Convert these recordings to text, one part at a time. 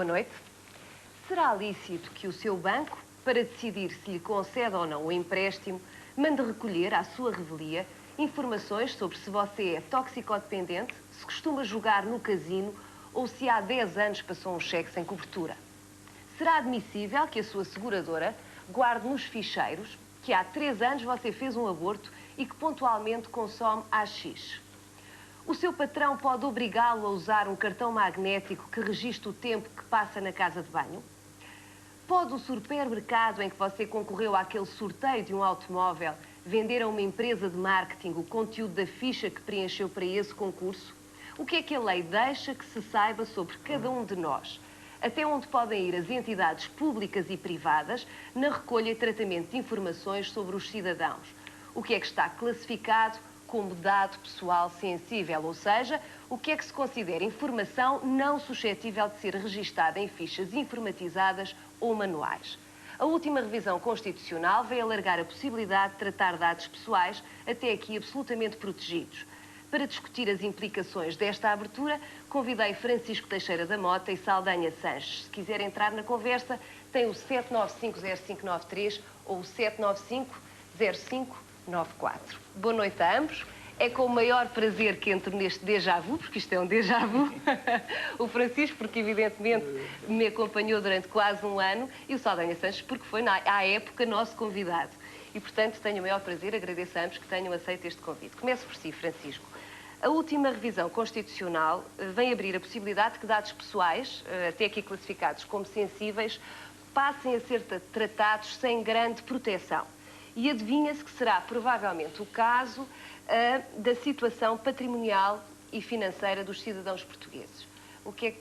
noite. Será lícito que o seu banco, para decidir se lhe concede ou não o empréstimo, mande recolher, à sua revelia, informações sobre se você é toxicodependente, se costuma jogar no casino ou se há 10 anos passou um cheque sem cobertura? Será admissível que a sua seguradora guarde nos ficheiros que há 3 anos você fez um aborto e que pontualmente consome AX? O seu patrão pode obrigá-lo a usar um cartão magnético que registre o tempo que passa na casa de banho? Pode o supermercado em que você concorreu àquele sorteio de um automóvel vender a uma empresa de marketing o conteúdo da ficha que preencheu para esse concurso? O que é que a lei deixa que se saiba sobre cada um de nós? Até onde podem ir as entidades públicas e privadas na recolha e tratamento de informações sobre os cidadãos? O que é que está classificado como dado pessoal sensível, ou seja, o que é que se considera informação não suscetível de ser registada em fichas informatizadas ou manuais? A última revisão constitucional veio alargar a possibilidade de tratar dados pessoais, até aqui absolutamente protegidos. Para discutir as implicações desta abertura, convidei Francisco Teixeira da Mota e Saldanha Sanches. Se quiser entrar na conversa, tem o 7950593 ou o 7950594. Boa noite a ambos. É com o maior prazer que entro neste déjà vu, porque isto é um déjà vu. O Francisco, porque evidentemente me acompanhou durante quase um ano, e o Saldanha Sanches, porque foi, à época, nosso convidado. E, portanto, tenho o maior prazer, agradeço a ambos que tenham aceito este convite. Começo por si, Francisco. A última revisão constitucional vem abrir a possibilidade de que dados pessoais, até aqui classificados como sensíveis, passem a ser tratados sem grande proteção. E adivinha-se que será provavelmente o caso da situação patrimonial e financeira dos cidadãos portugueses. O que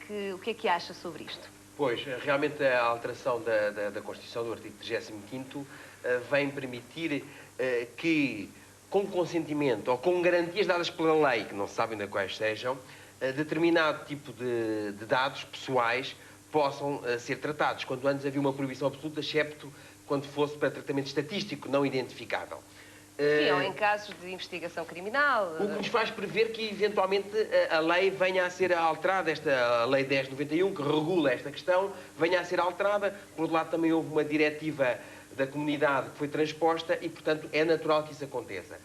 é que acha sobre isto? Pois, realmente a alteração da Constituição, do artigo 35º, vem permitir que, com consentimento ou com garantias dadas pela lei, que não se sabe ainda quais sejam, determinado tipo de dados pessoais possam ser tratados, quando antes havia uma proibição absoluta, excepto quando fosse para tratamento estatístico não identificável. Sim, ou em casos de investigação criminal. O que nos faz prever que, eventualmente, a lei venha a ser alterada, a Lei 10/91, que regula esta questão, venha a ser alterada. Por outro lado, também houve uma diretiva da comunidade que foi transposta e, portanto, é natural que isso aconteça.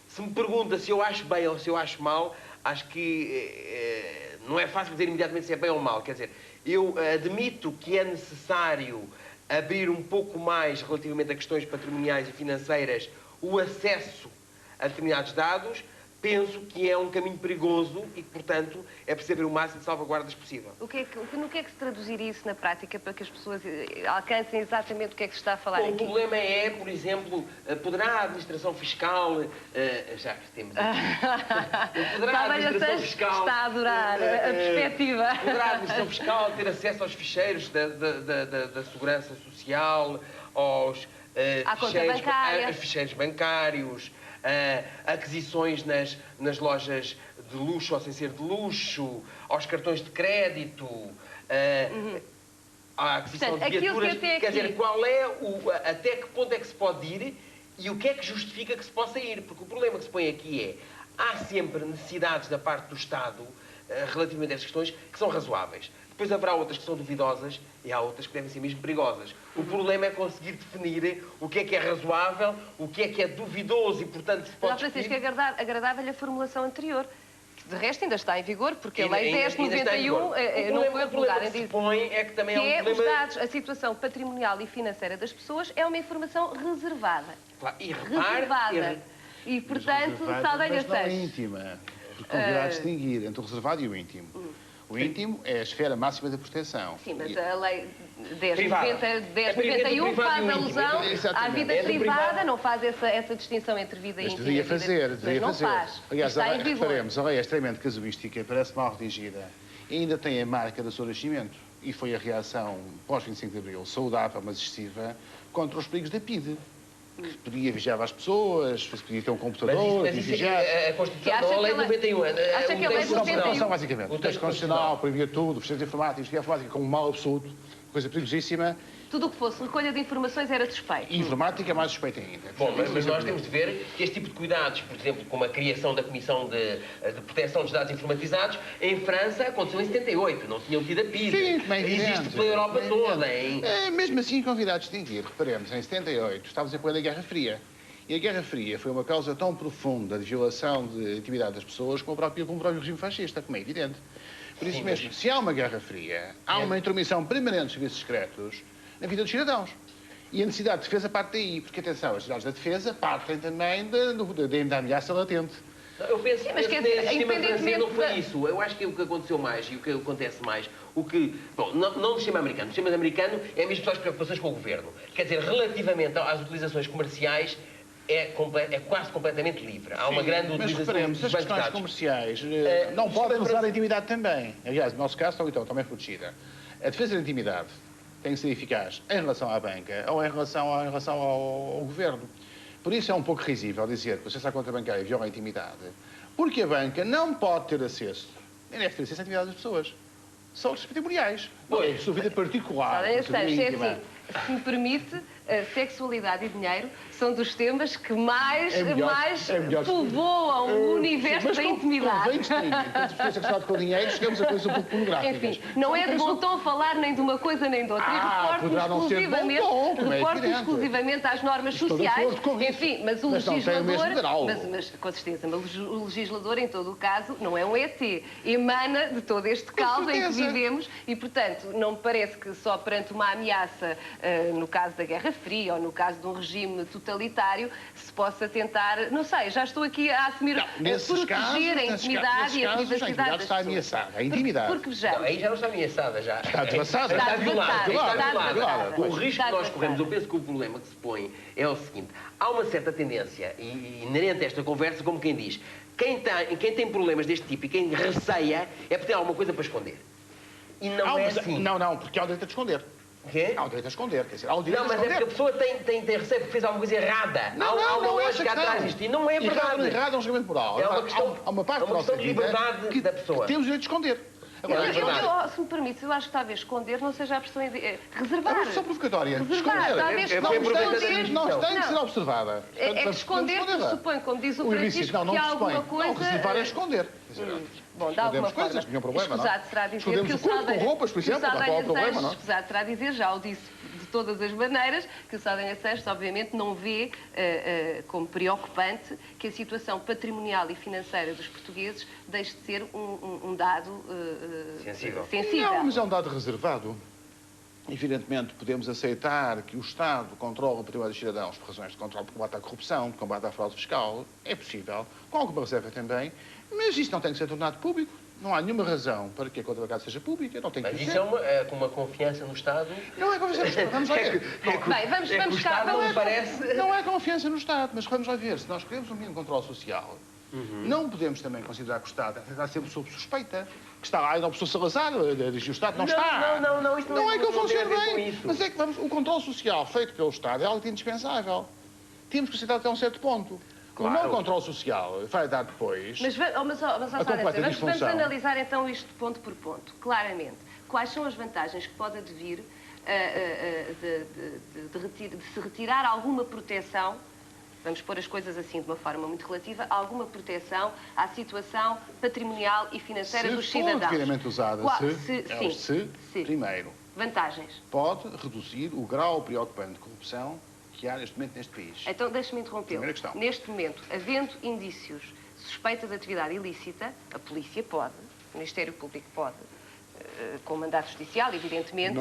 Se me pergunta se eu acho bem ou se eu acho mal, acho que não é fácil dizer imediatamente se é bem ou mal. Quer dizer, eu admito que é necessário abrir um pouco mais, relativamente a questões patrimoniais e financeiras, o acesso a determinados dados. Penso que é um caminho perigoso e que, portanto, é preciso haver o máximo de salvaguardas possível. No que é que se traduziria isso na prática para que as pessoas alcancem exatamente o que é que se está a falar aqui? O problema é, por exemplo, poderá a administração fiscal... já que temos aqui... Poderá a administração fiscal... Está a adorar a perspectiva. Poderá a administração fiscal ter acesso aos ficheiros da Segurança Social, aos ficheiros bancários, aquisições nas lojas de luxo ou sem ser de luxo, aos cartões de crédito, à aquisição de viaturas. Quer dizer, até que ponto é que se pode ir e o que é que justifica que se possa ir? Porque o problema que se põe aqui é, há sempre necessidades da parte do Estado relativamente a estas questões que são razoáveis. Depois haverá outras que são duvidosas e há outras que devem ser mesmo perigosas. O problema é conseguir definir o que é razoável, o que é duvidoso e, portanto, se pode... Francisco, agradável a formulação anterior, que de resto ainda está em vigor, porque a Lei 10/91 não foi aprovada. O que se põe é que também é um problema... os dados, a situação patrimonial e financeira das pessoas é uma informação reservada. Claro, e reservada. E, portanto, Saldanha Sanches. Mas não é íntima, porque convidará a distinguir entre o reservado e o íntimo. O íntimo é a esfera máxima da proteção. Sim, mas a lei 10/91 faz alusão à vida privada, não faz essa distinção entre vida íntima e vida privada. Deveria fazer. Aliás, está em vigor. reparemos, a lei é extremamente casuística, parece mal redigida, ainda tem a marca do seu nascimento, e foi a reação pós-25 de Abril, saudável, mas excessiva, contra os perigos da PIDE. Que podia vigiar as pessoas, podia ter um computador, mas isso vigiar... a Constituição, a Lei 91... Acha que a Lei 91... São basicamente, o texto constitucional proibia tudo, os sistemas informáticos, a informática como um mal absoluto, coisa perigosíssima. Tudo o que fosse recolha de informações era suspeito. E informática é mais suspeita ainda. Bom, mas nós temos de ver que este tipo de cuidados, por exemplo, como a criação da Comissão de Proteção dos Dados Informatizados, em França aconteceu em 78, não tinham tido a PID. Sim, como é evidente. Existe pela Europa toda. Mesmo assim, convidados de distinguir, reparemos, em 78 estávamos em plena Guerra Fria. E a Guerra Fria foi uma causa tão profunda de violação de intimidade das pessoas como o próprio regime fascista, como é evidente. Por isso mesmo, se há uma Guerra Fria, há uma intromissão permanente dos serviços secretos na vida dos cidadãos. E a necessidade de defesa parte daí, porque, atenção, as necessidades da defesa partem também da ameaça latente. Eu penso que mas nesse sistema francês não foi isso. Eu acho que o que aconteceu mais e o que acontece mais, bom, não no sistema americano. No sistema americano é mesmo só as preocupações com o governo. Quer dizer, relativamente às utilizações comerciais, é quase completamente livre. Há uma grande utilização dos bancos de as questões dados comerciais não podem usar a intimidade também. Aliás, no nosso caso, então, também protegida. A defesa da intimidade tem que ser eficaz em relação à banca ou em relação ao governo. Por isso é um pouco risível dizer que o acesso à conta bancária viola a intimidade, porque a banca não pode ter acesso, nem deve ter acesso à intimidade das pessoas. São os patrimoniais. Pois. Sua vida particular. Olha, sua vida íntima. assim, se me permite, a sexualidade e dinheiro são dos temas que mais povoam o universo da intimidade. Convém distinguir. Quando se sexualidade com dinheiro, chegamos a coisas um pouco pornográficas. Enfim, não é de bom tom falar nem de uma coisa nem de outra. E poderá não ser de bom tom, como é evidente. exclusivamente às normas Estou de sociais. acordo com isso. Enfim, mas o Mas não tem o mesmo legislador, grau. mas com certeza, mas o legislador, em todo o caso, não é um ET. Emana de todo este caldo em que vivemos e, portanto, não me parece que só perante uma ameaça, no caso da Guerra Fria ou no caso de um regime totalitário, se possa tentar, não sei, já estou aqui a assumir, proteger a intimidade e a privacidade das pessoas. Está ameaçada, a intimidade. Porque vejamos. Aí já não está ameaçada, já. Está devassada. Está violada. Está O risco que nós corremos, eu penso que o problema que se põe é o seguinte. Há uma certa tendência, inerente a esta conversa, como quem diz, quem tem problemas deste tipo e quem receia é porque tem alguma coisa para esconder. E não é assim. Não, porque há o direito a esconder. Quê? Há o direito a esconder, quer dizer, há o direito Não, a mas é esconder. porque a pessoa tem receio porque fez alguma coisa errada. Há uma lógica atrás disto e não é verdade. Errado é um julgamento moral. É uma questão, há uma parte é uma questão da de vida liberdade da pessoa. que temos o direito de esconder. Agora, Se me permite, eu acho que talvez esconder não seja a expressão reservar. É uma expressão provocatória. Reservar, talvez esconder. Não tem de ser observada. É que esconder pressupõe, como diz o Francisco, que há alguma coisa... Não, reservar é esconder. Bom, de alguma forma, coisas, nenhum problema, escusado será dizer escondemos que o o corpo com roupas, por exemplo, não há problema, não é? Escusado será dizer, já o disse de todas as maneiras, que o Saldanha Santos, obviamente, não vê como preocupante que a situação patrimonial e financeira dos portugueses deixe de ser um dado sensível. Não, mas é um dado reservado. Evidentemente, podemos aceitar que o Estado controle o património dos cidadãos por razões de controle de combate à corrupção, de combate à fraude fiscal. É possível, com alguma reserva também, mas isso não tem que ser tornado público. Não há nenhuma razão para que a conta bancária seja pública, não tem que ser. Mas isso é com uma confiança no Estado... Não é confiança no Estado, vamos lá ver. Bem, vamos cá... Não é confiança no Estado, mas vamos lá ver. Se nós queremos um mínimo controle social, não podemos também considerar que o Estado está sempre sob suspeita, que está lá e não professor Salazar, o Estado não está. Não, isto não é que ele funcione bem. Isso. Mas é que o controle social feito pelo Estado é algo indispensável. Temos que aceitar até um certo ponto. Claro. O não controle social vai dar depois vamos analisar então isto ponto por ponto, claramente. Quais são as vantagens que pode advir de se retirar alguma proteção, vamos pôr as coisas assim de uma forma muito relativa, alguma proteção à situação patrimonial e financeira dos cidadãos? Se for devidamente usada, primeiro, vantagens. Pode reduzir o grau preocupante de corrupção que há neste momento neste país. Então, deixe-me interrompê-lo. Primeira questão. Neste momento, havendo indícios suspeitas de atividade ilícita, a polícia pode, o Ministério Público pode, com mandato judicial, evidentemente,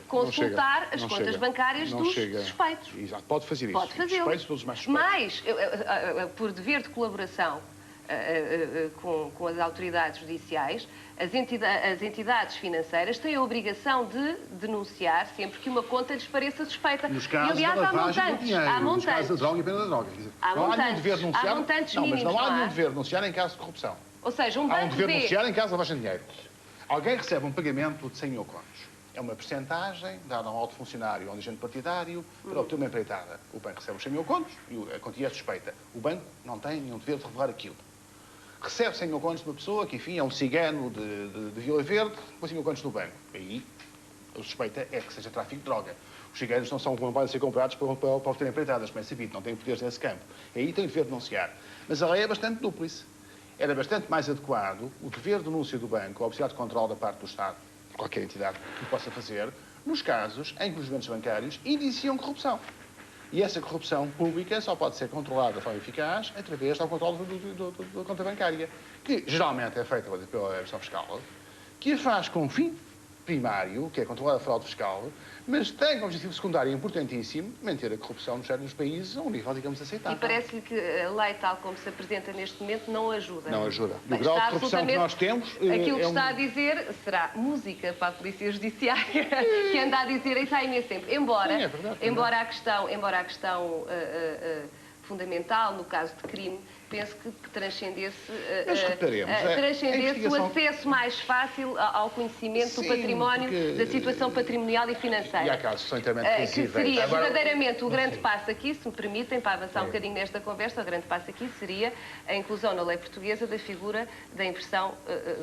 consultar as contas bancárias dos suspeitos. Exato, pode fazer isso. Pode fazê-lo. Suspeitos, todos os mais suspeitos. Mas, por dever de colaboração com as autoridades judiciais, as entidades financeiras têm a obrigação de denunciar sempre que uma conta lhes pareça suspeita. Nos casos aliás, da lavagem do dinheiro, nos casos da droga e pena da droga. Não há nenhum dever de denunciar. Há montantes mínimos, mas não há nenhum dever de denunciar em caso de corrupção. Ou seja, um banco banco há um dever de denunciar em caso de lavagem de dinheiro. Alguém recebe um pagamento de 100 mil contos. É uma percentagem dada a um alto funcionário ou a um dirigente partidário para obter uma empreitada. O banco recebe os 100 mil contos e a quantia é suspeita. O banco não tem nenhum dever de revelar aquilo. Recebe 100 mil contos de uma pessoa que, enfim, é um cigano de Vila Verde, com 100 mil contos no banco. Aí A suspeita é que seja tráfico de droga. Os cigarros não podem ser comprados para obter empreitadas, como é sabido, não têm poderes nesse campo. E aí tem o dever de denunciar. Mas a lei é bastante dúplice. Era bastante mais adequado o dever de denúncia do banco, a obrigatoriedade de controle da parte do Estado, qualquer entidade que o possa fazer, nos casos em que os movimentos bancários indiciam corrupção. E essa corrupção pública só pode ser controlada de forma eficaz através do controle da conta bancária, que geralmente é feita pela Administração Fiscal, que a faz com fim primário, que é controlar a fraude fiscal, mas tem como objetivo secundário importantíssimo manter a corrupção nos países a um nível, digamos, aceitável. E parece-lhe que a lei, tal como se apresenta neste momento, não ajuda. Não ajuda. Bem, O grau de corrupção que nós temos... Aquilo que está a dizer será música para a Polícia Judiciária, que anda a dizer isso há imenso tempo. Embora, Sim, é verdade, embora a questão fundamental, no caso de crime, penso que transcendesse, transcendesse o acesso mais fácil ao conhecimento do património, da situação patrimonial e financeira. E há casos que são inteiramente visíveis. Que seria verdadeiramente o grande passo aqui, se me permitem, para avançar um bocadinho nesta conversa, o grande passo aqui seria a inclusão na lei portuguesa da figura da inversão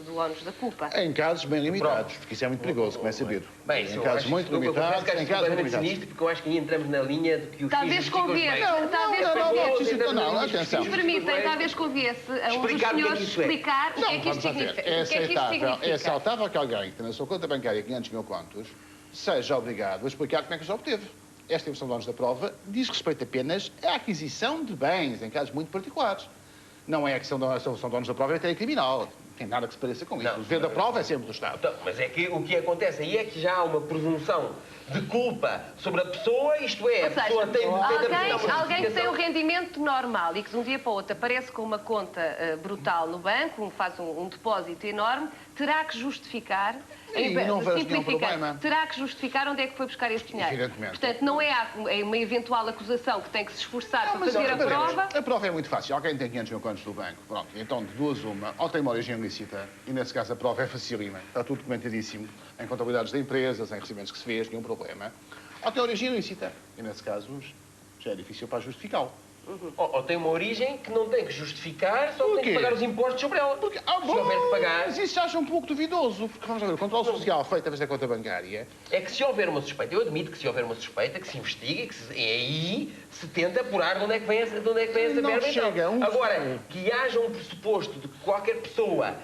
do ónus da culpa. Em casos bem limitados, porque isso é muito perigoso, como é sabido. Bem, em casos muito limitados, em casos muito limitados. Porque eu acho que aí entramos na linha de que o talvez conviesse, não, atenção. Se me permitem, talvez conviesse a um dos senhores explicar o que é que isto significa. É aceitável que alguém que tem na sua conta bancária 500 mil contos seja obrigado a explicar como é que os obteve. Esta inversão de ónus da prova diz respeito apenas à aquisição de bens, em casos muito particulares. Não é a questão da inversão de ónus da prova, é até criminal. Não tem nada que se pareça com isso. O dever da prova é sempre do Estado. Então, mas é que o que acontece aí é que já há uma presunção de culpa sobre a pessoa, isto é, a pessoa tem de alguém que tem um rendimento normal e que de um dia para o outro aparece com uma conta brutal no banco, faz um depósito enorme, terá que justificar, simplificando, terá que justificar onde é que foi buscar esse dinheiro. Evidentemente. Portanto, não é uma eventual acusação que tem que se esforçar para fazer a prova. A prova é muito fácil. Alguém tem 500 mil contos do banco, pronto, então de duas uma, ou tem uma origem ilícita, e nesse caso a prova é facílima, está tudo documentadíssimo, em contabilidades de empresas, em recebimentos que se fez, nenhum problema, ou tem origem ilícita, e nesse caso já é difícil para justificá-lo. Ou tem uma origem que não tem que justificar, só tem que pagar os impostos sobre ela. Porque, se houver que pagar... Mas isso já acha um pouco duvidoso, porque vamos ver, o controle social feito através da conta bancária... É que se houver uma suspeita, eu admito que se houver uma suspeita, que se investigue, e aí se tenta apurar de onde é que vem essa verba. Então. Agora, que haja um pressuposto de que qualquer pessoa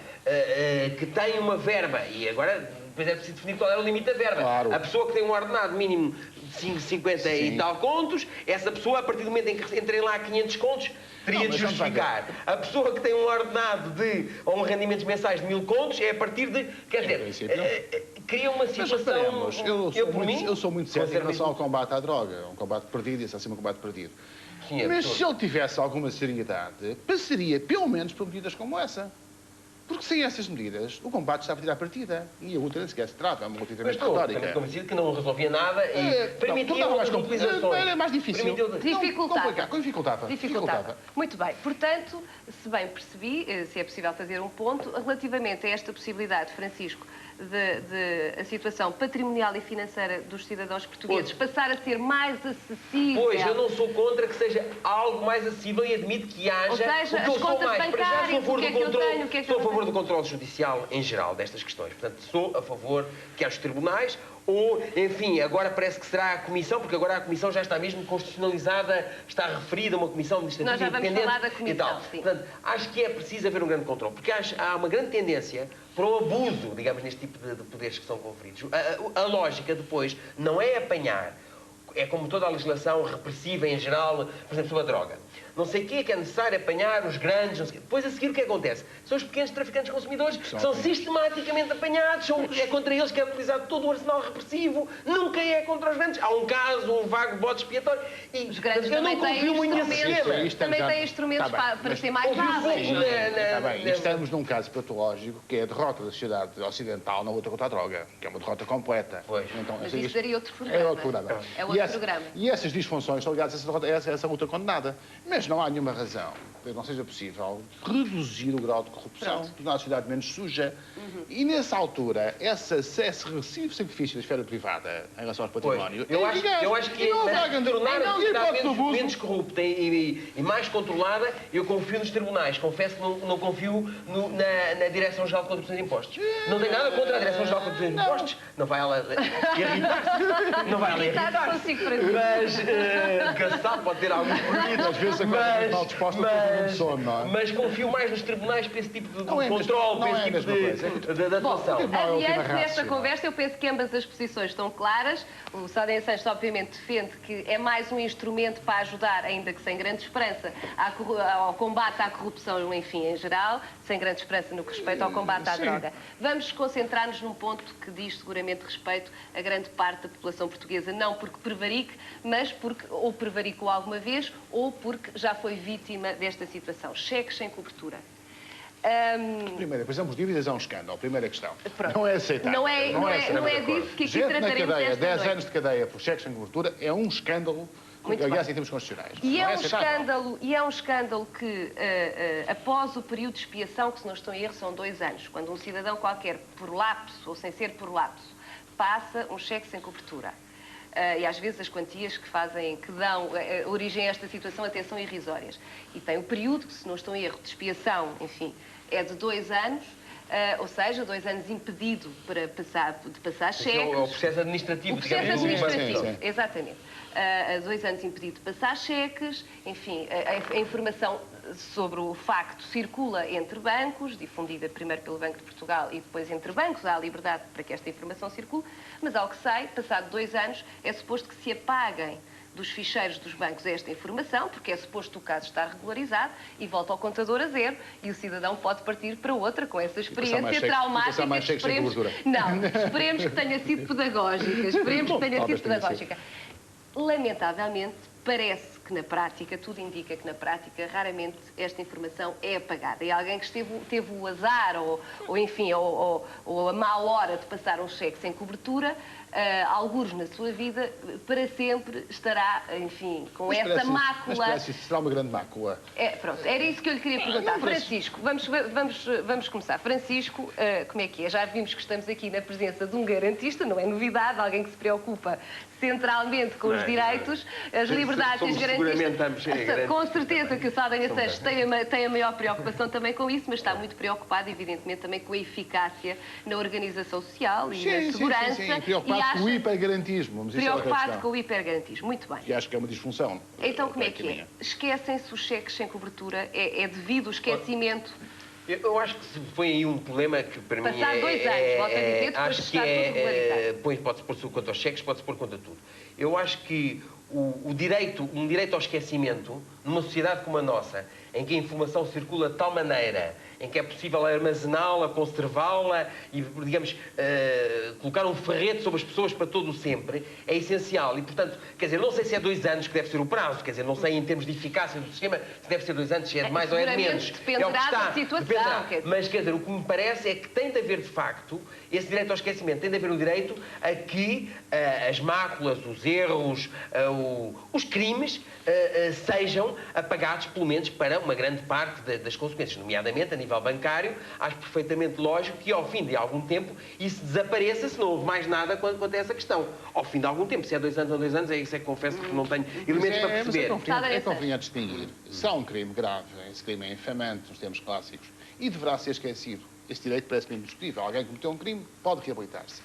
que tem uma verba, e agora depois é preciso definir qual é o limite da verba. Claro. A pessoa que tem um ordenado mínimo de 50 e tal contos, essa pessoa, a partir do momento em que entrem lá 500 contos, teria de justificar. A pessoa que tem um ordenado ou um rendimentos mensais de 1000 contos, é a partir de... Quer dizer, cria uma situação... Eu sou muito sério em relação ao combate à droga. Um combate perdido, isso é assim um combate perdido. Sim, mas se ele tivesse alguma seriedade, passaria pelo menos por medidas como essa. Porque sem essas medidas, o combate está a pedir à partida. E a luta nem sequer se trava, é uma luta extremamente retórica. Estou convencido que não resolvia nada e permitia mais complicações. Era mais difícil. Dificultava. Muito bem. Portanto, se bem percebi, se é possível fazer um ponto, relativamente a esta possibilidade, Francisco, de a situação patrimonial e financeira dos cidadãos portugueses passar a ser mais acessível. Pois, eu não sou contra que seja algo mais acessível e admito que haja... Ou seja, as contas bancárias, o que é que eu tenho, o que é que eu não tenho. Sou a favor do controle judicial em geral destas questões. Portanto, sou a favor que haja os tribunais ou, enfim, agora parece que será a Comissão, porque agora a Comissão já está mesmo constitucionalizada, está referida a uma Comissão Administrativa Independente. Nós já vamos falar da Comissão, sim. Portanto, acho que é preciso haver um grande controle, porque há uma grande tendência para o abuso, digamos, neste tipo de poderes que são conferidos. A lógica, depois, não é apanhar, é como toda a legislação repressiva em geral, por exemplo, sobre a droga. Não sei o que é necessário apanhar os grandes, não sei o quê. Depois, a seguir, o que acontece? São os pequenos traficantes consumidores que são sistematicamente apanhados, é contra eles que é utilizado todo o arsenal repressivo, nunca é contra os grandes. Há um caso, um vago bode expiatório. E os grandes eu não confio muito nesse sistema. Também têm instrumentos para ser mais rápidos. Está bem. Estamos num caso patológico que é a derrota da sociedade ocidental na luta contra a droga, que é uma derrota completa. Pois. Então, mas isso daria outro programa. É outro programa. programa. E essas disfunções estão ligadas a essa luta condenada. Mas não há nenhuma razão para que não seja possível reduzir o grau de corrupção, tornar a sociedade menos suja. E, nessa altura, esse excessivo sacrifício da esfera privada em relação ao património... Eu acho que tornar a sociedade menos corrupta e mais controlada, eu confio nos tribunais. Confesso que não confio na Direção-Geral de Contribuições e Impostos. Não tenho nada contra a Direção-Geral de Contribuições e Impostos. Não vai ela irritar-se. Não vai ela irritar-se. Mas Gassal pode ter alguns problemas. Às vezes a coisa mal disposta para o sono, não é? Mas confio mais nos tribunais para esse tipo de controle, para esse tipo de atuação. Adiante desta conversa, eu penso que ambas as posições estão claras. O Saldanha Santos, obviamente, defende que é mais um instrumento para ajudar, ainda que sem grande esperança, ao combate à corrupção, enfim, em geral, sem grande esperança no que respeita ao combate à droga. Vamos concentrar-nos num ponto que diz seguramente respeito a grande parte da população portuguesa, não porque prevarique, mas porque ou prevaricou alguma vez ou porque já foi vítima desta situação. Cheques sem cobertura. Primeiro, por exemplo, dívidas é um escândalo. Primeira questão. Pronto. Não é aceitável. Não é disso que aqui Gente trataremos na cadeia, esta 10 noite. anos de cadeia por cheques sem cobertura é um escândalo, aliás, em termos constitucionais. E não é aceitável. um escândalo que, após o período de expiação, que se não estou em erro são 2 anos, quando um cidadão qualquer, por lapso ou sem ser por lapso, passa um cheque sem cobertura. E às vezes as quantias que dão origem a esta situação até são irrisórias. E tem o período, que se não estou em erro, de expiação, enfim, é de 2 anos, ou seja, 2 anos impedido de passar cheques. É o processo administrativo. O processo administrativo, sim. exatamente. 2 anos impedido de passar cheques, enfim, a informação sobre o facto circula entre bancos, difundida primeiro pelo Banco de Portugal e depois entre bancos, há a liberdade para que esta informação circule, mas ao que sei, passado 2 anos, é suposto que se apaguem dos ficheiros dos bancos esta informação, porque é suposto o caso estar regularizado e volta ao contador a zero e o cidadão pode partir para outra com essa experiência traumática. Esperemos que tenha sido pedagógica. Esperemos que tenha sido pedagógica. Lamentavelmente, parece que na prática, tudo indica que na prática, raramente esta informação é apagada. E alguém que teve o azar ou a má hora de passar um cheque sem cobertura, algures na sua vida, para sempre estará, enfim, com essa mácula. Mas parece que será uma grande mácula. Pronto, era isso que eu lhe queria perguntar. Francisco, vamos começar. Francisco, como é que é? Já vimos que estamos aqui na presença de um garantista, não é novidade, alguém que se preocupa centralmente com os direitos, as liberdades e as garantias. Com certeza que o Saldanha Santos tem a maior preocupação também com isso, mas está muito preocupado, evidentemente, também com a eficácia na organização social e na segurança. Sim. Preocupado com o hipergarantismo. Preocupado com o hipergarantismo, muito bem. E acho que é uma disfunção. Então, como é que é? Esquecem-se os cheques sem cobertura? É devido ao esquecimento? Eu acho que se foi aí um problema que para mim Passar 2 anos, volto a dizer, depois de estar tudo regularizado. Pode-se pôr quanto aos cheques, pode-se pôr quanto a tudo. Eu acho que um direito ao esquecimento, numa sociedade como a nossa, em que a informação circula de tal maneira, em que é possível armazená-la, conservá-la e, digamos, colocar um ferrete sobre as pessoas para todo o sempre, é essencial. E, portanto, quer dizer, não sei se é 2 anos que deve ser o prazo, quer dizer, não sei em termos de eficácia do sistema se deve ser 2 anos, se é de mais ou é de menos. Dependerá da situação. Mas, quer dizer, o que me parece é que tem de haver, de facto, esse direito ao esquecimento. Tem de haver um direito a que as máculas, os erros, os crimes sejam apagados, pelo menos para uma grande parte das consequências, nomeadamente a nível bancário. Acho perfeitamente lógico que ao fim de algum tempo isso desapareça, se não houve mais nada quanto a essa questão. Ao fim de algum tempo, se é 2 anos ou 2 anos, é isso que confesso que não tenho elementos para perceber. É conveniente distinguir. Se há um crime grave, esse crime é infamante nos termos clássicos e deverá ser esquecido. Esse direito parece-me indiscutível. Alguém que cometeu um crime pode reabilitar-se.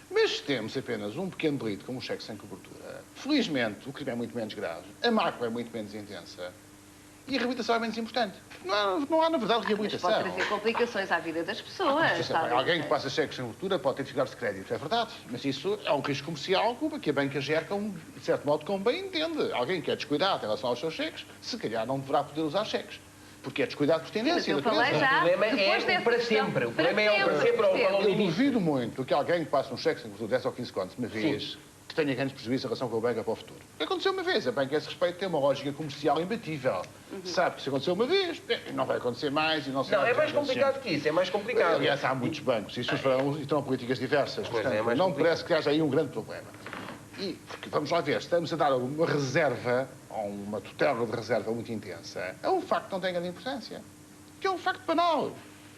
Mas se temos apenas um pequeno delito como um cheque sem cobertura, felizmente o crime é muito menos grave, a mácula é muito menos intensa e a reabilitação é menos importante. Não há na verdade, reabilitação. Mas pode trazer complicações à vida das pessoas. Alguém que passa cheques sem cobertura pode ter dificuldades de crédito, é verdade. Mas isso é um risco comercial que a banca gera, de certo modo, como bem entende. Alguém que é descuidado em relação aos seus cheques, se calhar não deverá poder usar cheques. Porque é descuidado por tendência. Mas eu falei já, o problema é para sempre. O problema é para sempre. Eu duvido muito que alguém que passe um cheque sem cobertura 10 ou 15 contos uma vez, que tenha grandes prejuízos em relação com a banca para o futuro. O que aconteceu uma vez? A banca, a esse respeito, tem uma lógica comercial imbatível. Sabe que se aconteceu uma vez, não vai acontecer mais e não será. Não, é mais complicado que isso, é mais complicado. Aliás, há muitos bancos e terão políticas diversas. Portanto, não parece que haja aí um grande problema. E, porque, vamos lá ver, estamos a dar uma reserva, ou uma tutela de reserva muito intensa, é um facto que não tem grande importância. Que é um facto banal.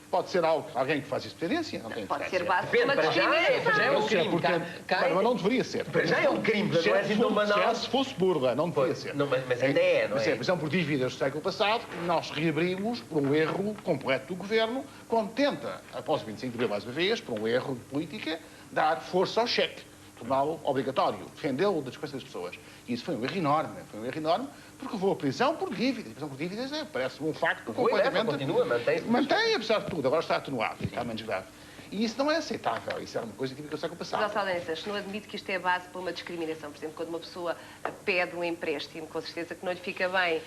Pode ser alguém que faz isso de experiência, não tem Pode importância. ser base de uma Para já é um Pode ser, crime. porque, Cai- mas não deveria ser. Para já é um crime, não é assim tão banal. Se fosse burla, não deveria ser. Não, mas ainda é, não Mas é? por exemplo, por dívidas do século passado, nós reabrimos por um erro completo do governo, quando tenta, após o 25 de abril, mais uma vez, por um erro de política, dar força ao cheque, torná-lo obrigatório, defendê-lo da despesa das pessoas. E isso foi um erro enorme, porque levou a prisão por dívidas. A prisão por dívidas parece-me um facto completamente... Continua, mantém-se. Mantém, apesar de tudo, agora está atenuado, fica menos grave. E isso não é aceitável, isso era uma coisa típica do século Mas, passado. Saldanhas, não admito que isto é base para uma discriminação. Por exemplo, quando uma pessoa pede um empréstimo, com certeza que não lhe fica bem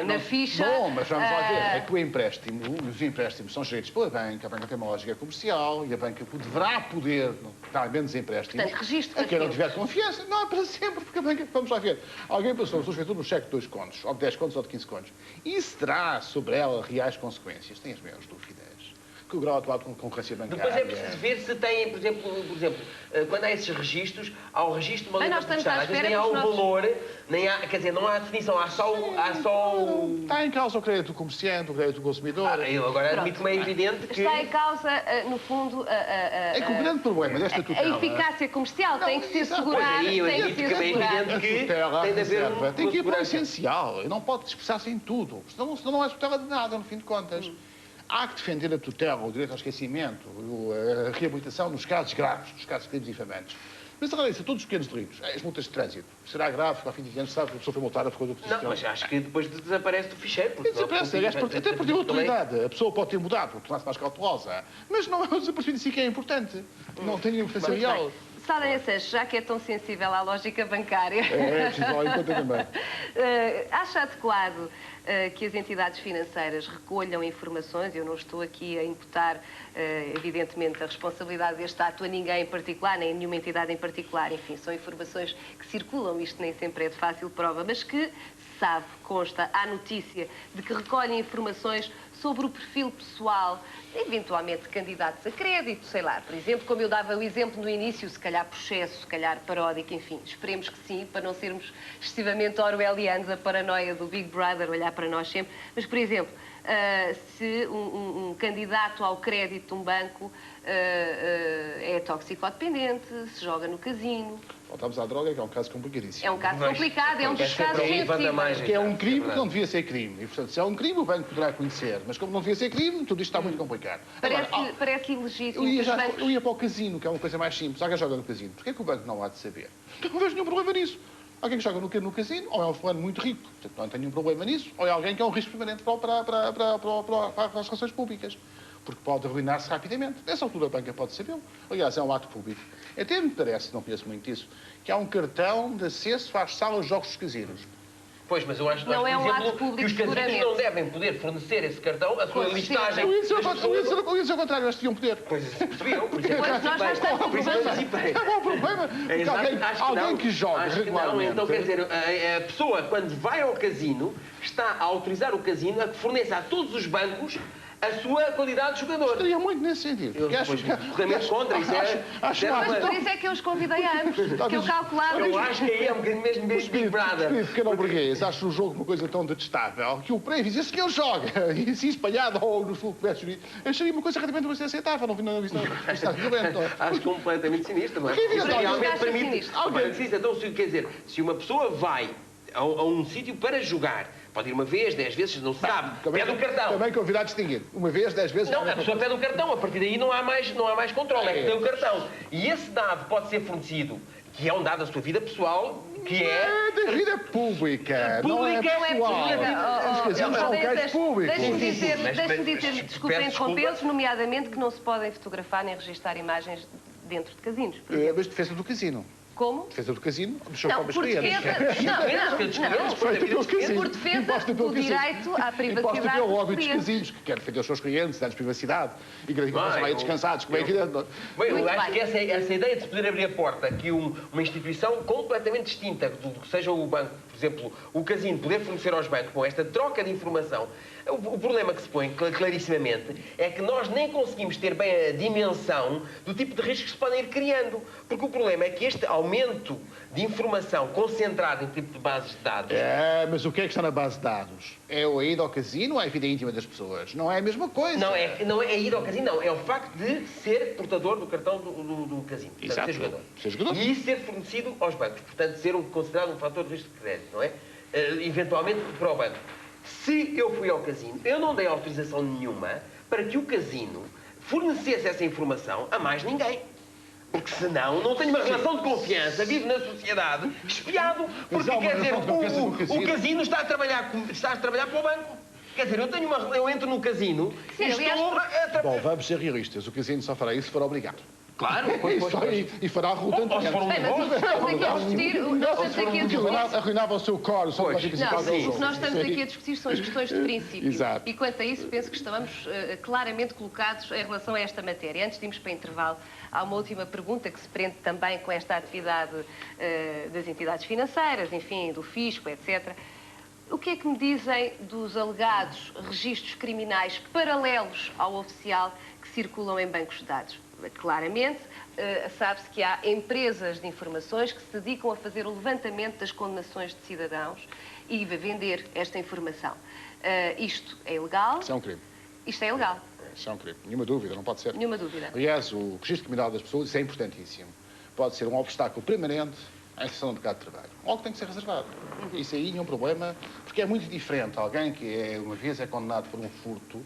na ficha. Bom, mas vamos lá ver. É que o empréstimo, os empréstimos são geridos pela banca, a banca tem uma lógica comercial e a banca deverá poder dar menos empréstimos. Portanto, registro a quem não para tiver confiança. Não é para sempre, porque a banca, vamos lá ver, alguém passou a sua escritura no cheque de 2 contos, ou de 10 contos, ou de 15 contos. E isso terá sobre ela reais consequências. Tenho as maiores dúvidas. Que o grau atual de concorrência bancária... Depois é preciso ver se tem, por exemplo, quando há esses registros, há o registro de uma letra nós estamos protestada. à Às vezes espera nem há que o os nossos- valor, nem há, quer dizer, não há definição, há só o... Está em causa o crédito do comerciante, o crédito do consumidor. Eu agora admito-me é evidente que... Está em causa, no fundo, É que o grande problema desta a tutela... eficácia comercial. Tem que ser exato. segurada, Pois aí, eu tem admito que que ser é segurada. evidente que tutela, tem de haver reserva, tem que ir para o segurança. essencial. Não pode expressar-se em tudo. Senão não é tutela de nada, no fim de contas. Há que defender a tutela, o direito ao esquecimento, a reabilitação nos casos graves, nos casos de crimes infamantes. Mas agora isso, todos os pequenos delitos, as multas de trânsito, será grave, ao fim de anos sabe que a pessoa foi multada por causa do Não, mas acho que depois desaparece do ficheiro. porque desaparece, até perdeu a utilidade. A pessoa pode ter mudado, tornar-se mais cautelosa. Mas não é o desaparecido de si que é importante. Não tem nenhuma importância Muito real. bem. Saldanha Sanches, já que é tão sensível à lógica bancária, É preciso lá em conta também. acha adequado que as entidades financeiras recolham informações? Eu não estou aqui a imputar, evidentemente, a responsabilidade deste ato a ninguém em particular, nem a nenhuma entidade em particular. Enfim, são informações que circulam, isto nem sempre é de fácil prova, mas que sabe, consta, há notícia de que recolhem informações sobre o perfil pessoal, eventualmente de candidatos a crédito, sei lá, por exemplo, como eu dava o exemplo no início, se calhar processo, se calhar paródico, enfim, esperemos que sim, para não sermos excessivamente orwellianos, a paranoia do Big Brother, olhar para nós sempre, mas, por exemplo, se um candidato ao crédito de um banco é toxicodependente, se joga no casino. Voltamos à droga, que é um caso complicadíssimo. É um caso complicado, é um dos casos sensíveis. Que é um crime que não devia ser crime. E, portanto, se é um crime, o banco poderá conhecer. Mas como não devia ser crime, tudo isto está muito complicado. Parece ilegítimo Eu que ia, os bancos... eu ia para o casino, que é uma coisa mais simples. Alguém joga no casino. Porquê é que o banco não há de saber? Não vejo nenhum problema nisso. Alguém que joga no casino, ou é um fulano muito rico, portanto não tem nenhum problema nisso, ou é alguém que é um risco permanente para as relações públicas. Porque pode arruinar-se rapidamente. Nessa altura a banca pode sabê-lo. Aliás, é um ato público. Até me parece, não conheço muito isso, que há um cartão de acesso às salas de jogos dos casinos. Pois, mas eu acho, Não é um por ato exemplo, público, que os casinos seguramente. não devem poder fornecer esse cartão, a sua Com certeza. listagem. Eu ia dizer das pessoas. ao contrário, eles tinham poder. Pois, percebiam, por isso é que Pois, nós já estamos por isso é que em participei. Não há problema. Porque Exato, alguém que joga acho que regularmente... não. Então, quer dizer, a pessoa, quando vai ao casino, está a autorizar o casino a que forneça a todos os bancos a sua qualidade de jogador. Estaria muito nesse sentido. Eu depois, corretamente contra, isso é... Acho Mas por isso é que eu os convidei a ambos, que eu calculava... Eu acho que aí é um bocadinho mesmo Big Brother. Pequeno burguês, acho o jogo uma coisa tão detestável que o prévio diz que ele joga, e assim espalhado ou no sul do comércio unido, acharia uma coisa relativamente bastante aceitável. Não vi está violento. Acho completamente sinistro, não é? Porque, Isso alguém realmente acha permite... sinistro. Então, quer dizer, se uma pessoa vai a um sítio para jogar, pode ir uma vez, 10 vezes, não se sabe, pede um cartão. Também convidado a distinguir. Uma vez, 10 vezes... Não, a pessoa pede um cartão, a partir daí não há mais controle, é que tem o cartão. E esse dado pode ser fornecido, que é um dado da sua vida pessoal, que é... da vida pública, não é Pública, pessoal. Os casinos são locais públicos. Deixe-me sim, dizer, mas desculpem peço desculpa. interrompê-los, nomeadamente que não se podem fotografar nem registrar imagens dentro de casinos. Mas defesa do casino. Como? Defesa do casino, dos seus Não, próprios por clientes. defesa... Feita pelo casino. Por defesa Imposta pelo do casino. direito à privacidade Imposta pelo dos lobby dos clientes. casinos, que quer defender os seus clientes, dar-lhes privacidade e garantir que eles saem descansados, como é evidente. Bem, eu Muito acho bem. que essa ideia de se poder abrir a porta, que uma instituição completamente distinta do que seja o banco, por exemplo, o casino, poder fornecer aos bancos com esta troca de informação, o problema que se põe clarissimamente é que nós nem conseguimos ter bem a dimensão do tipo de riscos que se podem ir criando. Porque o problema é que ao aumento de informação concentrada em tipo de bases de dados... Mas o que é que está na base de dados? É a ida ao casino ou é a vida íntima das pessoas? Não é a mesma coisa. Não é ir ao casino, não. É o facto de ser portador do cartão do casino. Portanto, Exato. Ser jogador. E isso ser fornecido aos bancos. Portanto, ser considerado um fator de risco de crédito, não é? Eventualmente para o banco. Se eu fui ao casino, eu não dei autorização nenhuma para que o casino fornecesse essa informação a mais ninguém. Porque senão não tenho uma relação de confiança, vivo na sociedade espiado. Porque quer dizer, o casino está a trabalhar para o banco. Quer dizer, eu entro no casino e estou a trabalhar. Bom, vamos ser realistas. O casino só fará isso se for obrigado. Claro, E fará a ruta se for um negócio. Arruinava o seu core, o seu o que nós estamos aqui a discutir são as questões de princípio. Exato. E quanto a isso, penso que estamos claramente colocados em relação a esta matéria. Antes de irmos para o intervalo, há uma última pergunta que se prende também com esta atividade das entidades financeiras, enfim, do fisco, etc. O que é que me dizem dos alegados registros criminais paralelos ao oficial que circulam em bancos de dados? Claramente, sabe-se que há empresas de informações que se dedicam a fazer o levantamento das condenações de cidadãos e a vender esta informação. Isto é ilegal? Isso é um crime. Isto é ilegal. Isso é um crime. Nenhuma dúvida, não pode ser. Nenhuma dúvida. Aliás, o registro criminal das pessoas, isso é importantíssimo. Pode ser um obstáculo permanente à inserção no mercado de trabalho. Algo tem que ser reservado. Isso aí nenhum problema, porque é muito diferente. Alguém que uma vez é condenado por um furto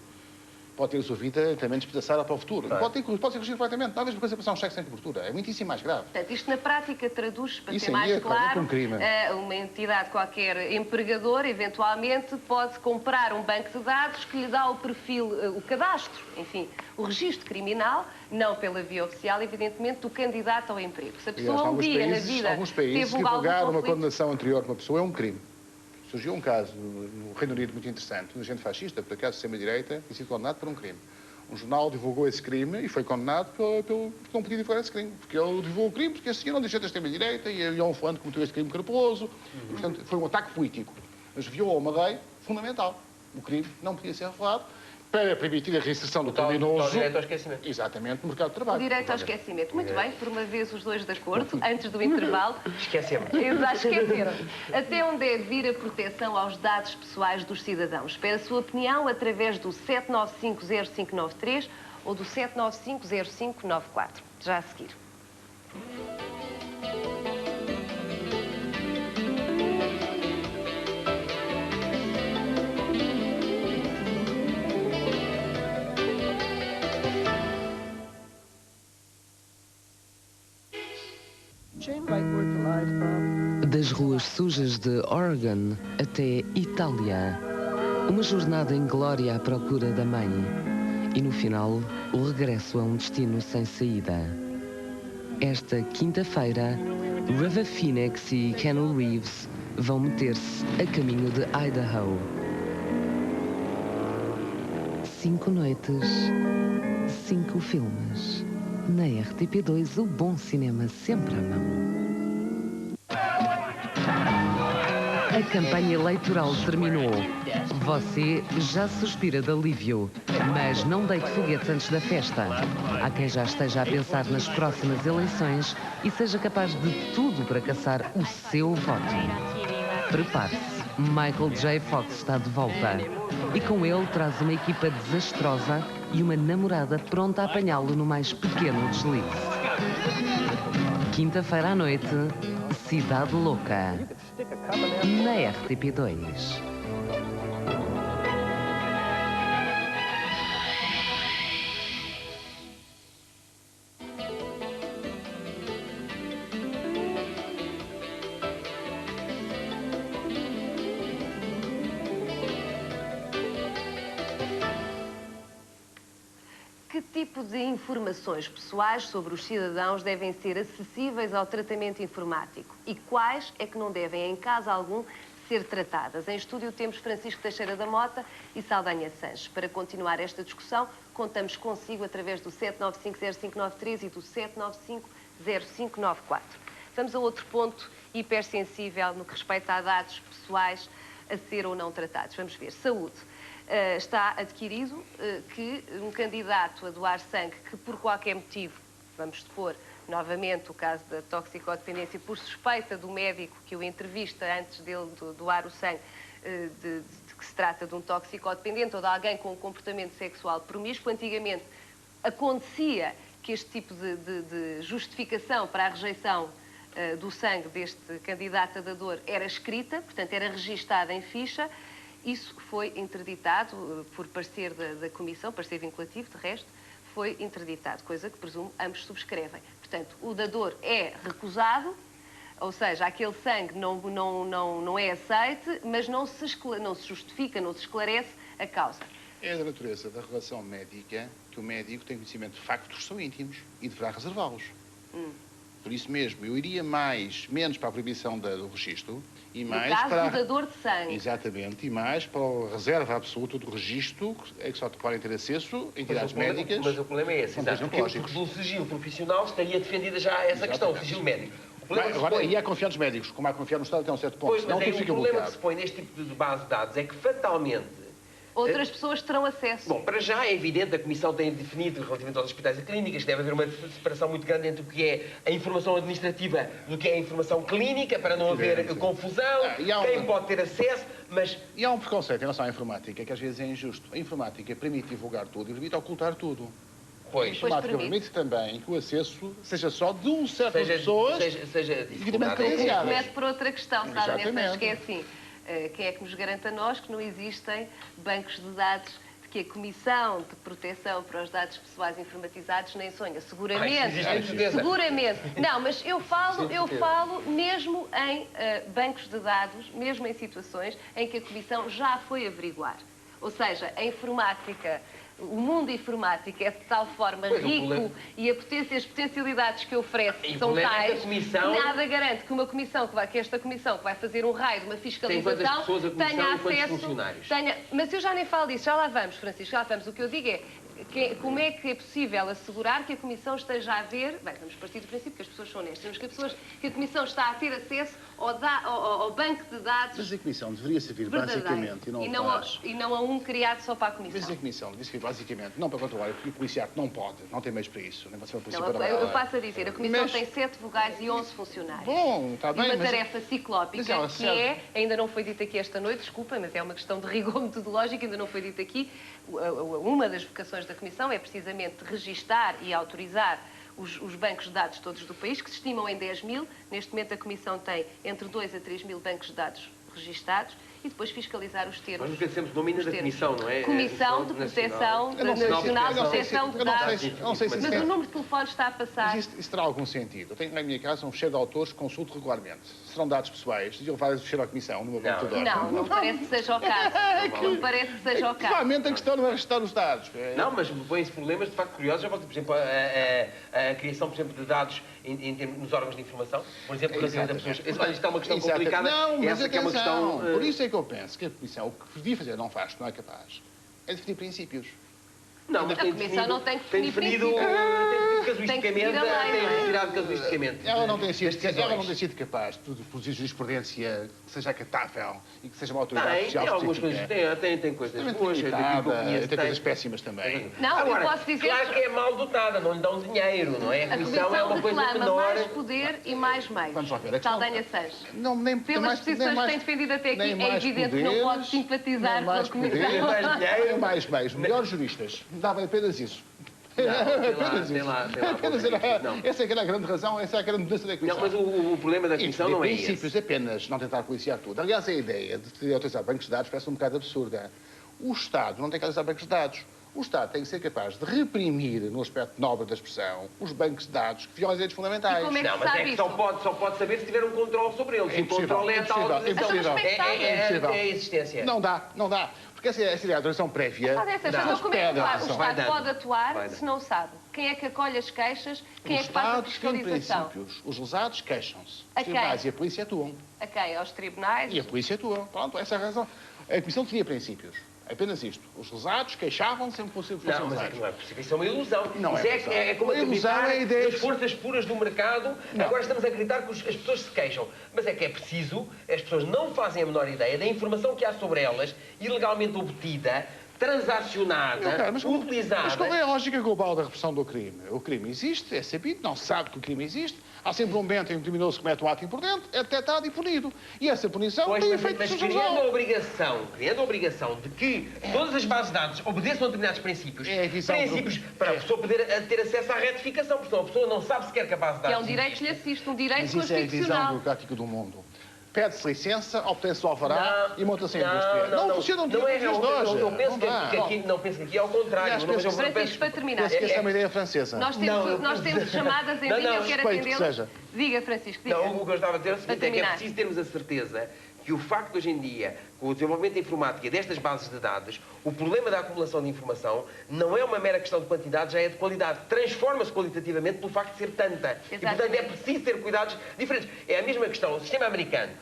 pode ter a sua vida também despedaçada para o futuro. Claro. Pode ser corrigido completamente. Não é a mesma coisa passar um cheque sem cobertura. É muitíssimo mais grave. Portanto, isto na prática traduz, para isso ser mais claro, um crime. Uma entidade qualquer empregador, eventualmente, pode comprar um banco de dados que lhe dá o perfil, o cadastro, enfim, o registro criminal, não pela via oficial, evidentemente, do candidato ao emprego. Se a pessoa um dia na vida alguns países, teve divulgar uma condenação anterior de uma pessoa é um crime. Surgiu um caso no Reino Unido muito interessante, um agente fascista, por acaso de extrema-direita, e sido condenado por um crime. Um jornal divulgou esse crime e foi condenado porque não podia divulgar esse crime. Porque ele divulgou o crime, porque esse senhor não deixou da extrema-direita e havia um fulano que cometeu esse crime crapuloso. E, portanto, foi um ataque político. Mas violou uma lei fundamental. O crime não podia ser revelado para permitir a reinserção do criminoso. O direito ao esquecimento. Exatamente, no mercado de trabalho. O direito ao esquecimento. Muito bem, por uma vez os dois de acordo, antes do intervalo. Esquecemos. Esqueceram. Até onde deve vir a proteção aos dados pessoais dos cidadãos? Espera a sua opinião através do 7950593 ou do 7950594. Já a seguir. Das ruas sujas de Oregon até Itália. Uma jornada em glória à procura da mãe. E no final, o regresso a um destino sem saída. Esta quinta-feira, River Phoenix e Keanu Reeves vão meter-se a caminho de Idaho. 5 noites, 5 filmes. Na RTP2, o bom cinema sempre à mão. A campanha eleitoral terminou. Você já suspira de alívio, mas não deite foguetes antes da festa. Há quem já esteja a pensar nas próximas eleições e seja capaz de tudo para caçar o seu voto. Prepare-se, Michael J. Fox está de volta. E com ele traz uma equipa desastrosa e uma namorada pronta a apanhá-lo no mais pequeno deslize. Quinta-feira à noite, Cidade Louca, na RTP2. Que tipo de informações pessoais sobre os cidadãos devem ser acessíveis ao tratamento informático? E quais é que não devem, em caso algum, ser tratadas? Em estúdio temos Francisco Teixeira da Mota e Saldanha Sanches. Para continuar esta discussão, contamos consigo através do 7950593 e do 7950594. Vamos a outro ponto hipersensível no que respeita a dados pessoais a ser ou não tratados. Vamos ver. Saúde. Está adquirido que um candidato a doar sangue que por qualquer motivo, vamos supor, novamente o caso da toxicodependência por suspeita do médico que o entrevista antes dele doar o sangue, de que se trata de um toxicodependente ou de alguém com um comportamento sexual promíscuo. Antigamente acontecia que este tipo de justificação para a rejeição do sangue deste candidato a dador era escrita, portanto era registada em ficha. Isso foi interditado por parecer da Comissão, parecer vinculativo, de resto, foi interditado, coisa que presumo ambos subscrevem. Portanto, o dador é recusado, ou seja, aquele sangue não é aceite, mas não se justifica, não se esclarece a causa. É da natureza da relação médica que o médico tem conhecimento de factos que são íntimos e deverá reservá-los. Por isso mesmo, eu iria menos para a proibição do registro e mais no caso para... do dador de sangue. Exatamente, e mais para a reserva absoluta do registro, a que só podem ter acesso entidades médicas. Mas o problema é esse, exato, porque do sigilo profissional estaria defendida já essa questão, o sigilo médico. Agora, aí há confiar nos médicos, como há confiar no Estado até um certo ponto. Pois, mas não, o problema que se põe neste tipo de base de dados é que, fatalmente, outras pessoas terão acesso. Bom, para já é evidente, a Comissão tem definido, relativamente aos hospitais e clínicas, que deve haver uma separação muito grande entre o que é a informação administrativa do que é a informação clínica, para não haver confusão, quem pode ter acesso, mas... E há um preconceito em relação à informática, que às vezes é injusto. A informática permite divulgar tudo e permite ocultar tudo. Pois. A informática permite também que o acesso seja só de um certo de pessoas devidamente credenciadas. Comece por outra questão, sabe? Nessa, que é assim, quem é que nos garante a nós que não existem bancos de dados de que a Comissão de Proteção para os Dados Pessoais Informatizados nem sonha? Seguramente. Seguramente. Não, mas eu falo mesmo em bancos de dados, mesmo em situações em que a Comissão já foi averiguar. Ou seja, a informática... O mundo informático é de tal forma rico e as potencialidades que oferece são tais que nada garante que esta comissão que vai fazer um raio de uma fiscalização tenha acesso... Mas eu já nem falo disso, já lá vamos, Francisco, já lá vamos. O que eu digo é como é que é possível assegurar que a Comissão esteja a ver... Bem, vamos partir do princípio que as pessoas são honestas, mas que a Comissão está a ter acesso ao banco de dados... Mas a Comissão deveria servir basicamente, e não a um criado só para a Comissão. Mas a Comissão deveria servir basicamente, não para controlar, porque o policiato não pode, não tem meios para isso, nem pode ser uma polícia para eu passo a dizer, a Comissão tem 7 vogais e 11 funcionários. Bom, está bem, e uma tarefa ciclópica que ainda não foi dita aqui esta noite, desculpa, mas é uma questão de rigor metodológico, ainda não foi dita aqui. Uma das vocações da Comissão é precisamente registar e autorizar os bancos de dados todos do país, que se estimam em 10 mil. Neste momento a Comissão tem entre 2 a 3 mil bancos de dados registados e depois fiscalizar os termos. Nós nunca dissemos domínio da Comissão, não é? Comissão de Proteção Nacional de Proteção de Dados. Mas o número de telefone está a passar. Mas isso terá algum sentido. Eu tenho na minha casa um fecheiro de autores que consulto regularmente. Serão dados pessoais e eu levar esse fecheiro à Comissão no meu computador. Não parece que seja o caso. Não parece que seja o caso. Realmente a questão não é registrar os dados. Não, mas põem-se problemas de facto curiosos. Já pode, por exemplo, a criação, por exemplo, de dados nos órgãos de informação. Por exemplo, relativamente a pessoas. Olha, isto é uma questão complicada. Não, mas atenção. Por isso é que eu penso que a Comissão, o que devia fazer, não faz, não é capaz, é definir princípios. Não, mas a Comissão não tem que definir princípios. Tem retirado casuisticamente. Ela não tem sido capaz de produzir jurisprudência que seja acatável e que seja uma autoridade oficial específica. Tem coisas boas, tem coisas péssimas também. Não, agora, eu posso dizer... Claro que é mal dotada, não lhe dão dinheiro, não é? A Comissão é uma coisa menor. mais poder e mais meios. Vamos lá ver. Saldanha Sanches. Pelas posições que tem defendido até aqui, é evidente que não pode simpatizar com a Comissão. Mais dinheiro, mais meios. Melhores juristas. Dava apenas isso. Essa é que era a grande razão, essa é a grande mudança da Comissão. Não, mas o problema da Comissão não é esse. Princípios apenas, não tentar policiar tudo. Aliás, a ideia de autorizar bancos de dados parece um bocado absurda. O Estado não tem que autorizar bancos de dados. O Estado tem que ser capaz de reprimir, no aspecto nobre da expressão, os bancos de dados que violam os direitos fundamentais. Não, mas é que só pode saber se tiver um controle sobre eles. O controle é tal. É a existência. Não dá. Porque essa ideia de autorização prévia... Como é que o Estado pode atuar se não sabe? Quem é que acolhe as queixas? Quem é que faz a fiscalização? Princípios. Os lesados queixam-se. A Os tribunais e a polícia atuam. A quem? Aos tribunais? E a polícia atua. Pronto, essa é a razão. A Comissão tinha princípios. Apenas isto. Os lesados queixavam-se sempre possível. Não, mas não é possível. Isso é uma ilusão. Não isso é como acreditar das forças puras do mercado. Não. Agora estamos a acreditar que as pessoas se queixam. Mas é que é preciso, as pessoas não fazem a menor ideia da informação que há sobre elas, ilegalmente obtida, transacionada, utilizada... Mas qual é a lógica global da repressão do crime? O crime existe, é sabido, não se sabe que o crime existe. Há sempre um momento em que o criminoso comete um ato imprudente, é detectado e punido. E essa punição tem efeito criando a obrigação de que todas as bases de dados obedeçam a determinados princípios, para a pessoa poder ter acesso à retificação, porque a pessoa não sabe sequer que a base de dados que é um direito que lhe assiste, um direito mas constitucional. Isso é a visão burocrática do mundo. Pede-se licença, obtém-se o alvará e monta-se a indústria. Não funciona não penso que aqui é ao contrário. Francisco, para terminar. Penso que essa é uma ideia francesa. Nós temos chamadas em linha, eu quero atendê-las. Diga, Francisco, diga. Não, o que eu estava a dizer é o seguinte, é que é preciso termos a certeza que o facto de hoje em dia, com o desenvolvimento da informática e destas bases de dados, o problema da acumulação de informação não é uma mera questão de quantidade, já é de qualidade. Transforma-se qualitativamente pelo facto de ser tanta. Exatamente. E, portanto, é preciso ter cuidados diferentes. É a mesma questão. O sistema americano,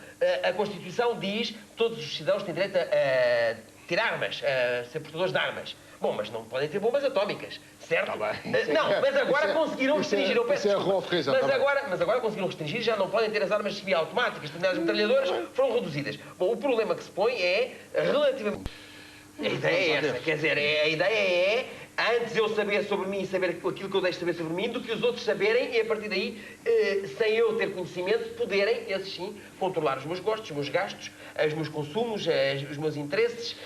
a Constituição diz que todos os cidadãos têm direito a ter armas, a ser portadores de armas. Bom, mas não podem ter bombas atómicas, certo? Não, mas agora conseguiram restringir. Eu peço desculpa. Mas agora conseguiram restringir, já não podem ter as armas semiautomáticas, determinadas metralhadoras foram reduzidas. Bom, o problema que se põe é relativamente... A ideia é essa, quer dizer, a ideia é antes eu saber sobre mim e saber aquilo que eu deixo saber sobre mim do que os outros saberem e a partir daí, sem eu ter conhecimento, poderem, esses sim, controlar os meus gostos, os meus gastos, os meus consumos, os meus interesses.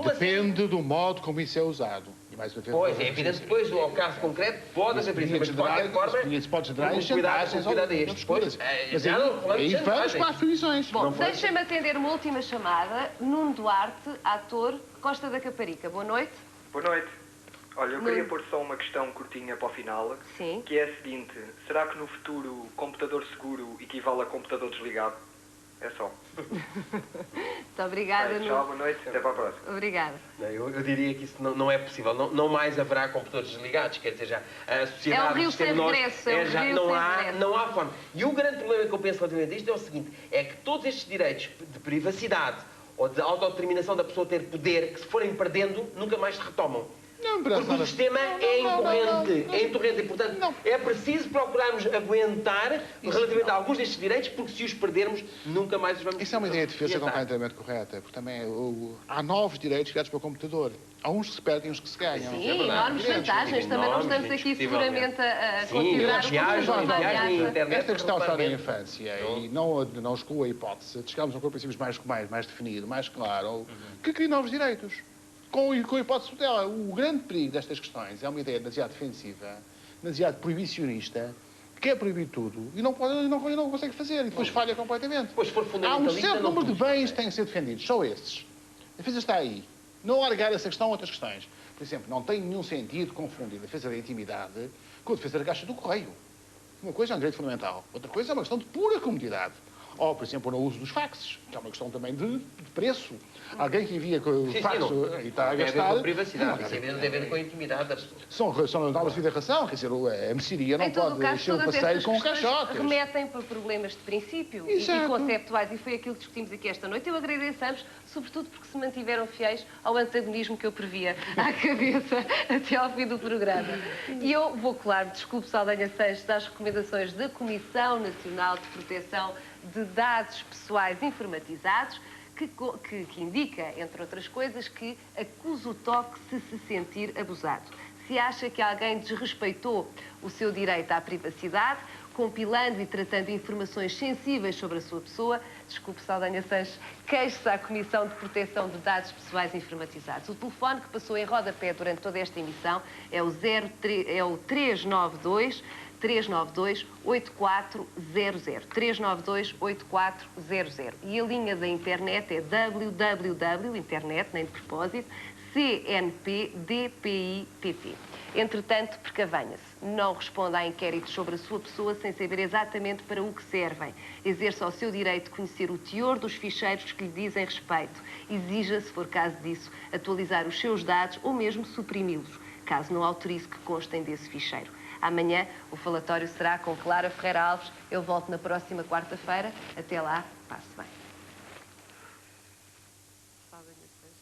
Depende do modo como isso é usado. E mais uma vez, pois, é evidente, depois, ao caso concreto, pode haver isso, mas de qualquer forma, cuidado a este. Pois, já não falamos de vamos para as punições. Bom, deixem-me atender uma última chamada. Nuno Duarte, ator, Costa da Caparica. Boa noite. Boa noite. Olha, eu queria pôr só uma questão curtinha para o final, Sim. Que é a seguinte: será que no futuro computador seguro equivale a computador desligado? É só. Muito obrigada, Nuno. Tchau, boa noite, até para a próxima. Obrigada. Eu diria que isso não é possível. Não mais haverá computadores desligados, quer dizer, já a sociedade... É um rio sem regresso, não há forma. E o grande problema que eu penso relativamente a isto é o seguinte, é que todos estes direitos de privacidade ou de autodeterminação da pessoa ter poder, que se forem perdendo, nunca mais se retomam. Porque o sistema é incorrente e, portanto, é preciso procurarmos aguentar relativamente a alguns destes direitos, porque se os perdermos, nunca mais os vamos... Isso é uma ideia de defesa completamente correta, porque também há novos direitos criados pelo computador. Há uns que se perdem e uns que se ganham. Sim, enormes vantagens. Também não estamos aqui seguramente a considerar o esta questão está na infância e não exclui a hipótese de chegarmos a um princípio mais definido, mais claro, que cria novos direitos. Com a hipótese dela, o grande perigo destas questões é uma ideia demasiado defensiva, demasiado proibicionista, que quer proibir tudo e não consegue fazer, e depois falha completamente. Há um certo número de bens que têm que ser defendidos, só esses. A defesa está aí. Não largar essa questão a outras questões. Por exemplo, não tem nenhum sentido confundir a defesa da intimidade com a defesa da caixa do correio. Uma coisa é um direito fundamental, outra coisa é uma questão de pura comodidade. Ou, por exemplo, no uso dos faxes, que é uma questão também de preço. Alguém que envia o fax e está a gastar... Tem a ver com a privacidade, isso tem a ver com a intimidade da pessoa. São novas de ração, quer dizer, a mercearia não pode encher o passeio com caixotes. Remetem por problemas de princípio e conceptuais, e foi aquilo que discutimos aqui esta noite. Eu agradeço a ambos, sobretudo porque se mantiveram fiéis ao antagonismo que eu previa à cabeça até ao fim do programa. E eu vou colar-me, desculpe, Saldanha Sanches, das recomendações da Comissão Nacional de Proteção de Dados Pessoais Informatizados, que indica, entre outras coisas, que acusa o toque se sentir abusado. Se acha que alguém desrespeitou o seu direito à privacidade, compilando e tratando informações sensíveis sobre a sua pessoa, desculpe, Saldanha Sanches, queixe-se à Comissão de Proteção de Dados Pessoais Informatizados. O telefone que passou em rodapé durante toda esta emissão é o 392 8400. 392 8400. E a linha da internet é www, internet, nem de propósito, CNPDPIPP. Entretanto, precavenha-se. Não responda a inquéritos sobre a sua pessoa sem saber exatamente para o que servem. Exerça o seu direito de conhecer o teor dos ficheiros que lhe dizem respeito. Exija, se for caso disso, atualizar os seus dados ou mesmo suprimi-los, caso não autorize que constem desse ficheiro. Amanhã o falatório será com Clara Ferreira Alves. Eu volto na próxima quarta-feira. Até lá, passe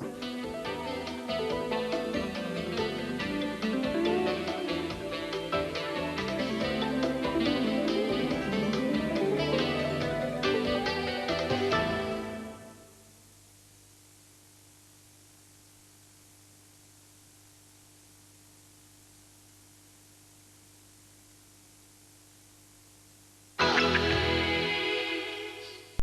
bem.